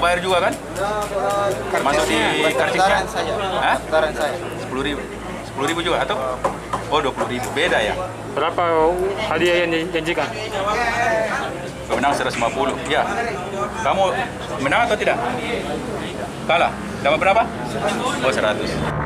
bayar juga kan? Masuk di karcisnya? Hah? Taran saya. 10.000. 10.000 juga atau? Oh 20.000, beda ya? Berapa hadiah yang dijanjikan? Menang 150, ya. Kamu menang atau tidak? Kalah. Dapat berapa? Oh 100.